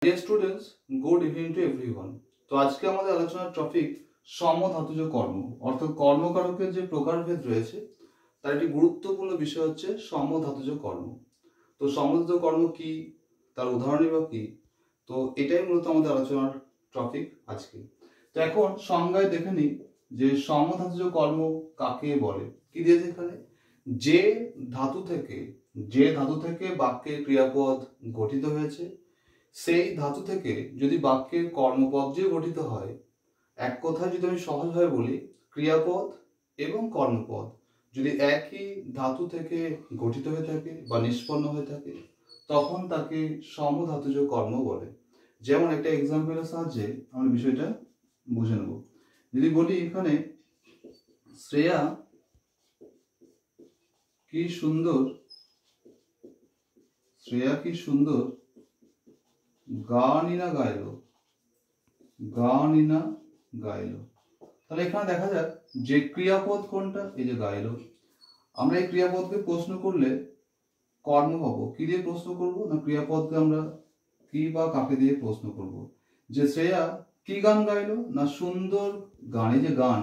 Dear students, good evening to everyone. তো আজকে আমাদের আলোচনার টপিক সমধাতুজ কর্ম, অর্থাৎ কর্মকারকের যে প্রকারভেদ রয়েছে তার একটি গুরুত্বপূর্ণ বিষয় হচ্ছে সমধাতুজ কর্ম। তো সমধাতুজ কর্ম কি, তার উদাহরণই বা কি, তো এটাই মূলত আমাদের আলোচনার টপিক আজকে। তো এখন সংজ্ঞায় দেখে নিই যে সমধাতুজ কর্ম কাকে বলে। কি দিয়েছে এখানে, যে ধাতু থেকে বাক্যের ক্রিয়াপদ গঠিত হয়েছে, সেই ধাতু থেকে যদি বাক্যের কর্মপদ গঠিত হয়, এক কথায় যদি আমি সহজভাবে বলি, ক্রিয়াপদ এবং কর্মপদ যদি একই ধাতু থেকে গঠিত হয়ে থাকে বা নিষ্পন্ন হয়ে থাকে, তখন তাকে সমধাতুজ কর্ম বলে। যেমন একটা এক্সাম্পলের সাহায্যে আমরা বিষয়টা বুঝে নেব। যদি বলি এখানে শ্রেয়া কি সুন্দর গান ইনা গাইলো, তাহলে এখানে দেখা যাক যে ক্রিয়াপদ কোনটা, এই যে গাইলো। আমরা এই ক্রিয়াপদকে প্রশ্ন করলে কর্ম পাবো। কি দিয়ে প্রশ্ন করব না, ক্রিয়াপদকে আমরা কি বা কাকে দিয়ে প্রশ্ন করব। যে শ্রেয়া কি গান গাইলো না সুন্দর গান, এই যে গান,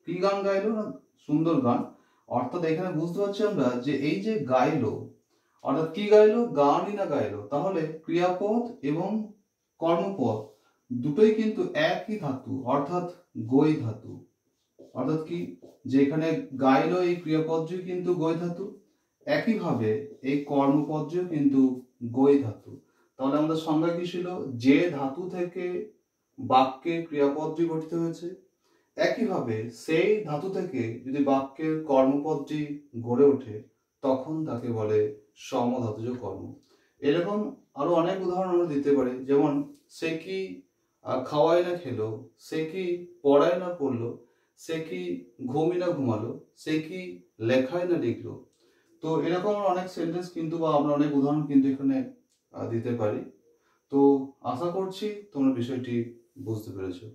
কি গান গাইলো না সুন্দর গান। অর্থাৎ এখানে বুঝতে পারছি আমরা যে এই যে গাইলো, অর্থাৎ কি গাইলো, গানই না গাইলো। তাহলে ক্রিয়াপদ এবং কর্মপদ দুটোই কিন্তু একই ধাতু, অর্থাৎ গই ধাতু। অর্থাৎ কি, যে এখানে গাইলো এই ক্রিয়াপদটিও কিন্তু গই ধাতু, একইভাবে এই কর্মপদটিও কিন্তু গই ধাতু। তাহলে আমাদের সংজ্ঞা কি ছিল, যে ধাতু থেকে বাক্যের ক্রিয়াপদটি গঠিত হয়েছে, একইভাবে সেই ধাতু থেকে যদি বাক্যের কর্মপদটি গড়ে ওঠে, তখন তাকে বলে সমধাতুজ কর্ম। এরকম আরো অনেক উদাহরণ আমরা দিতে পারি। যেমন সে কি খাওয়াই না খেলো, সে কি পড়ায় না পড়লো, সে কি ঘুমই না ঘুমালো, সে কি লেখায় না লিখলো। তো এরকম অনেক সেন্টেন্স কিন্তু বা আমরা অনেক উদাহরণ কিন্তু এখানে দিতে পারি। তো আশা করছি তোমরা বিষয়টি বুঝতে পেরেছো।